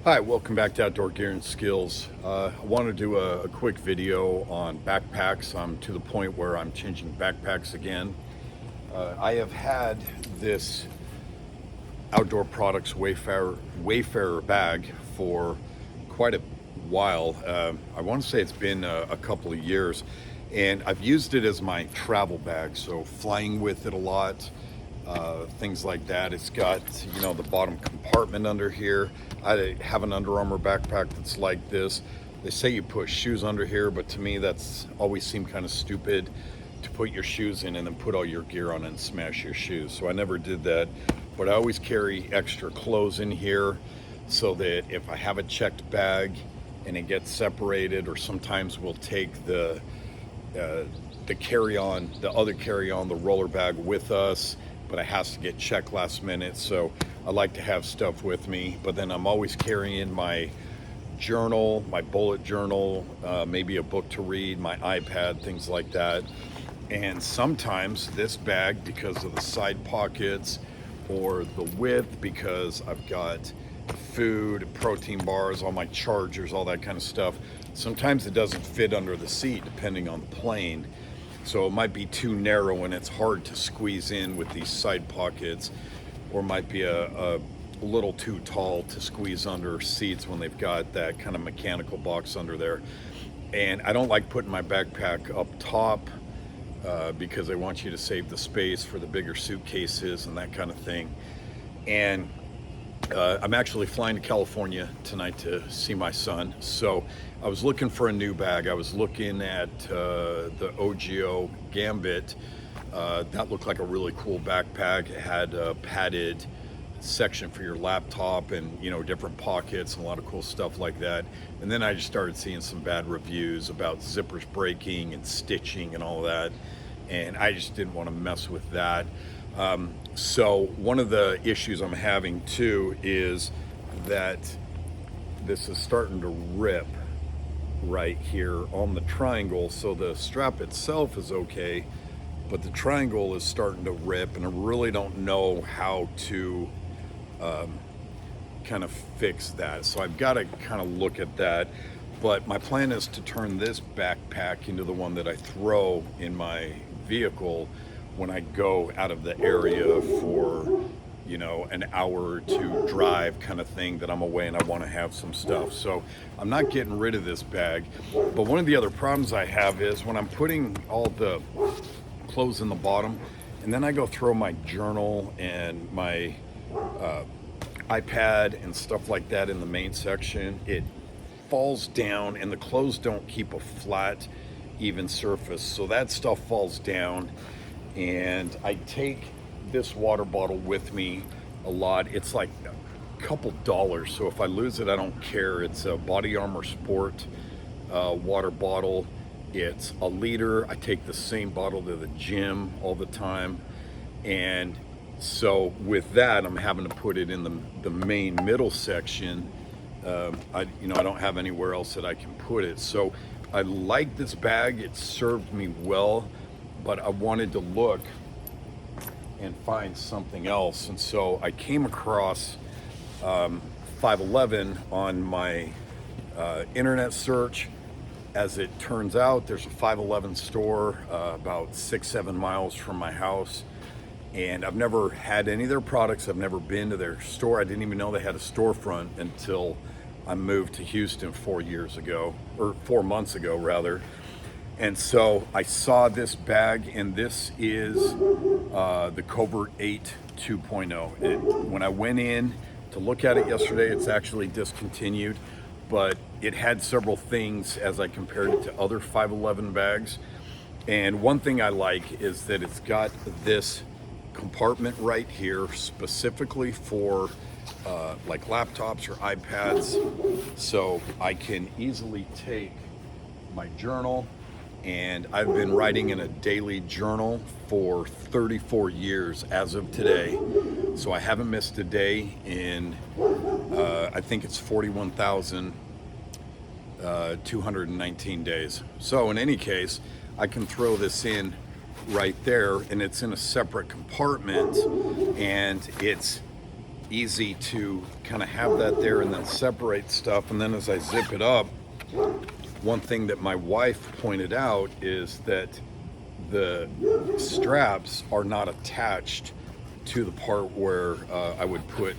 Hi, welcome back to Outdoor Gear and Skills. I want to do a quick video on backpacks. I'm to the point where I'm changing backpacks again. I have had this Outdoor Products Wayfarer bag for quite a while. I want to say it's been a couple of years, and I've used it as my travel bag, so flying with it a lot. Things like that. It's got, the bottom compartment under here. I have an Under Armour backpack that's like this. They say you put shoes under here, but to me that's always seemed kind of stupid to put your shoes in and then put all your gear on and smash your shoes. So I never did that, but I always carry extra clothes in here so that if I have a checked bag and it gets separated, or sometimes we'll take the carry-on, the other carry-on, the roller bag with us, but it has to get checked last minute. So I like to have stuff with me, but then I'm always carrying my journal, my bullet journal, maybe a book to read, my iPad, things like that. And sometimes this bag, because of the side pockets or the width, because I've got food, protein bars, all my chargers, all that kind of stuff, sometimes it doesn't fit under the seat depending on the plane. So it might be too narrow and it's hard to squeeze in with these side pockets, or might be a little too tall to squeeze under seats when they've got that kind of mechanical box under there. And I don't like putting my backpack up top because they want you to save the space for the bigger suitcases and that kind of thing. And I'm actually flying to California tonight to see my son. So I was looking for a new bag. I was looking at the OGO Gambit. That looked like a really cool backpack. It had a padded section for your laptop and, different pockets and a lot of cool stuff like that. And then I just started seeing some bad reviews about zippers breaking and stitching and all that. And I just didn't want to mess with that. So one of the issues I'm having too is that this is starting to rip right here on the triangle. So the strap itself is okay, but the triangle is starting to rip, and I really don't know how to kind of fix that. So I've got to kind of look at that. But my plan is to turn this backpack into the one that I throw in my vehicle when I go out of the area for, an hour or two drive kind of thing that I'm away and I want to have some stuff. So I'm not getting rid of this bag. But one of the other problems I have is when I'm putting all the clothes in the bottom, and then I go throw my journal and my iPad and stuff like that in the main section, it falls down and the clothes don't keep a flat, even surface. So that stuff falls down. And I take this water bottle with me a lot. It's like a couple dollars, so if I lose it, I don't care. It's a Body Armor Sport water bottle. It's a liter. I take the same bottle to the gym all the time, and so with that, I'm having to put it in the main middle section. I don't have anywhere else that I can put it. So I like this bag. It served me well, but I wanted to look and find something else. And so I came across 511 on my internet search. As it turns out, there's a 511 store about 6-7 miles from my house. And I've never had any of their products. I've never been to their store. I didn't even know they had a storefront until I moved to Houston 4 months ago rather. And so I saw this bag, and this is the COVRT 8 2.0. When I went in to look at it yesterday, it's actually discontinued, but it had several things as I compared it to other 511 bags. And one thing I like is that it's got this compartment right here specifically for like laptops or iPads. So I can easily take my journal, and I've been writing in a daily journal for 34 years as of today. So I haven't missed a day in, I think it's 41,219 days. So in any case, I can throw this in right there, and it's in a separate compartment, and it's easy to kind of have that there and then separate stuff. And then as I zip it up, one thing that my wife pointed out is that the straps are not attached to the part where I would put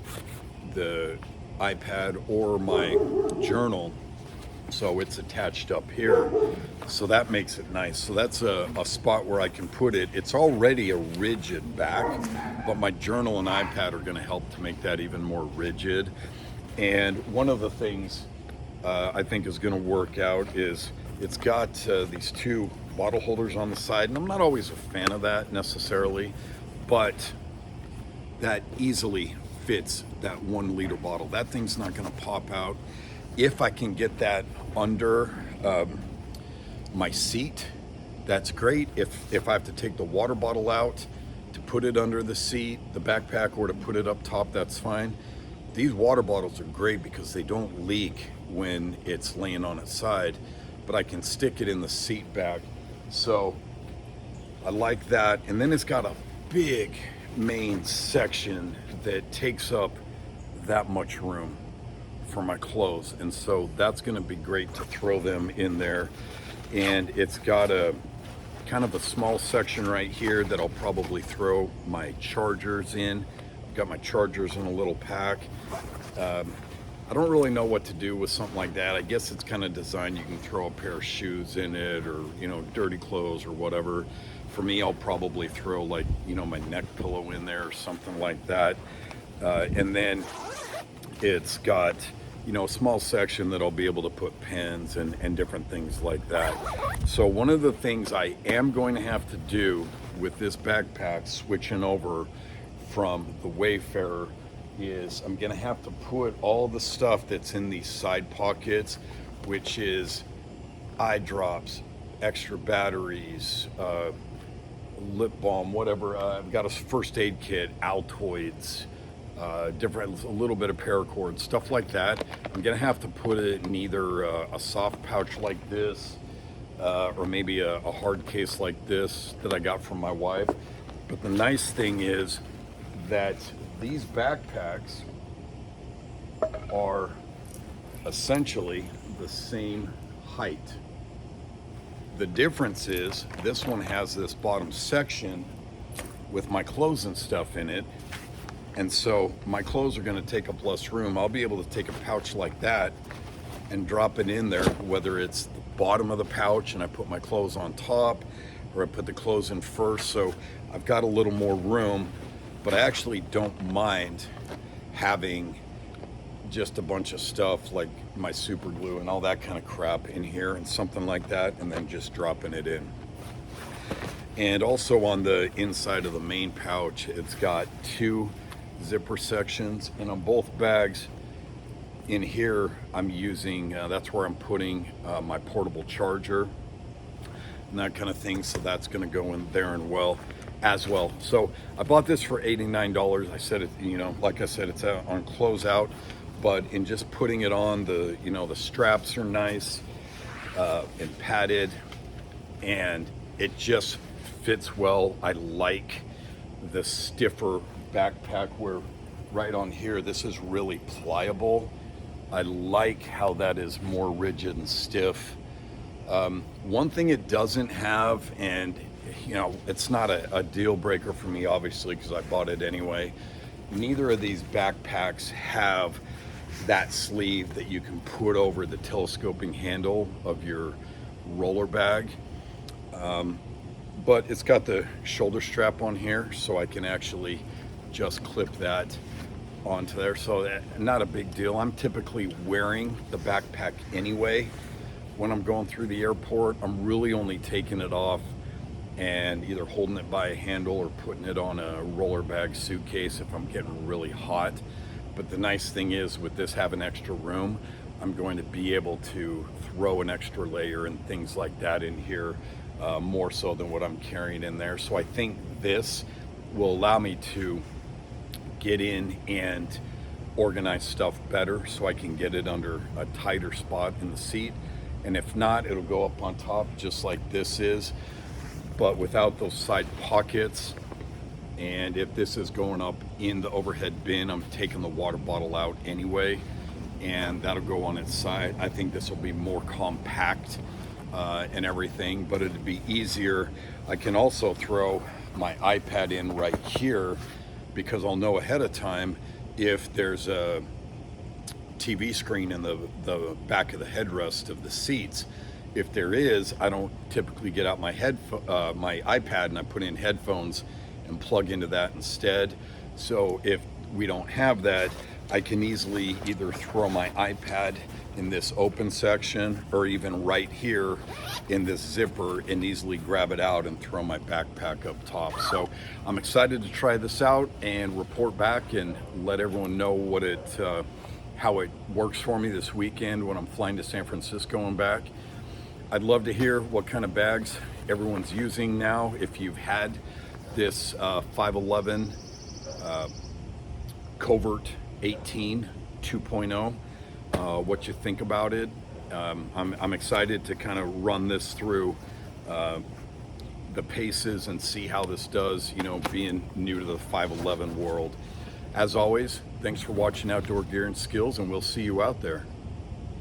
the iPad or my journal. So it's attached up here. So that makes it nice. So that's a spot where I can put it. It's already a rigid back, but my journal and iPad are going to help to make that even more rigid. And one of the things I think is going to work out is it's got these two bottle holders on the side, and I'm not always a fan of that necessarily, but that easily fits that 1 liter bottle. That thing's not going to pop out. If I can get that under my seat, that's great. If I have to take the water bottle out to put it under the seat, the backpack, or to put it up top, that's fine. These water bottles are great because they don't leak when it's laying on its side, but I can stick it in the seat back. So I like that. And then it's got a big main section that takes up that much room for my clothes, and so that's going to be great to throw them in there. And it's got a kind of a small section right here that I'll probably throw my chargers in. I've got my chargers in a little pack. I don't really know what to do with something like that. I guess it's kind of designed, you can throw a pair of shoes in it, or dirty clothes or whatever. For me, I'll probably throw like my neck pillow in there or something like that. And then it's got a small section that I'll be able to put pens and different things like that. So one of the things I am going to have to do with this backpack, switching over from the Wayfarer, is I'm going to have to put all the stuff that's in these side pockets, which is eye drops, extra batteries, lip balm, whatever. I've got a first aid kit, Altoids, a little bit of paracord, stuff like that. I'm gonna have to put it in either a soft pouch like this, or maybe a hard case like this that I got from my wife. But the nice thing is that these backpacks are essentially the same height. The difference is this one has this bottom section with my clothes and stuff in it. And so my clothes are going to take up less room. I'll be able to take a pouch like that and drop it in there, whether it's the bottom of the pouch and I put my clothes on top, or I put the clothes in first. So I've got a little more room, but I actually don't mind having just a bunch of stuff like my super glue and all that kind of crap in here and something like that, and then just dropping it in. And also on the inside of the main pouch, it's got two zipper sections, and on both bags in here I'm using that's where I'm putting my portable charger and that kind of thing, so that's going to go in there as well. So I bought this for $89. I said it, like I said, it's on closeout, but in just putting it on, the straps are nice and padded, and it just fits well. I like the stiffer backpack where right on here this is really pliable. I like how that is more rigid and stiff. One thing it doesn't have, and it's not a deal breaker for me obviously because I bought it anyway, neither of these backpacks have that sleeve that you can put over the telescoping handle of your roller bag. But it's got the shoulder strap on here, so I can actually just clip that onto there. So not a big deal. I'm typically wearing the backpack anyway when I'm going through the airport. I'm really only taking it off and either holding it by a handle or putting it on a roller bag suitcase if I'm getting really hot. But the nice thing is with this having extra room, I'm going to be able to throw an extra layer and things like that in here, more so than what I'm carrying in there. So I think this will allow me to get in and organize stuff better so I can get it under a tighter spot in the seat. And if not, it'll go up on top just like this is, but without those side pockets. And if this is going up in the overhead bin, I'm taking the water bottle out anyway, and that'll go on its side. I think this will be more compact and everything, but it'd be easier. I can also throw my iPad in right here, because I'll know ahead of time if there's a TV screen in the back of the headrest of the seats. If there is, I don't typically get out my my iPad and I put in headphones and plug into that instead. So if we don't have that, I can easily either throw my iPad in this open section, or even right here in this zipper, and easily grab it out and throw my backpack up top. So I'm excited to try this out and report back and let everyone know what how it works for me this weekend when I'm flying to San Francisco and back. I'd love to hear what kind of bags everyone's using now. If you've had this 511 COVRT 18 2.0, what you think about it. I'm excited to kind of run this through the paces and see how this does, you know, being new to the 511 world. As always, thanks for watching Outdoor Gear and Skills, and we'll see you out there.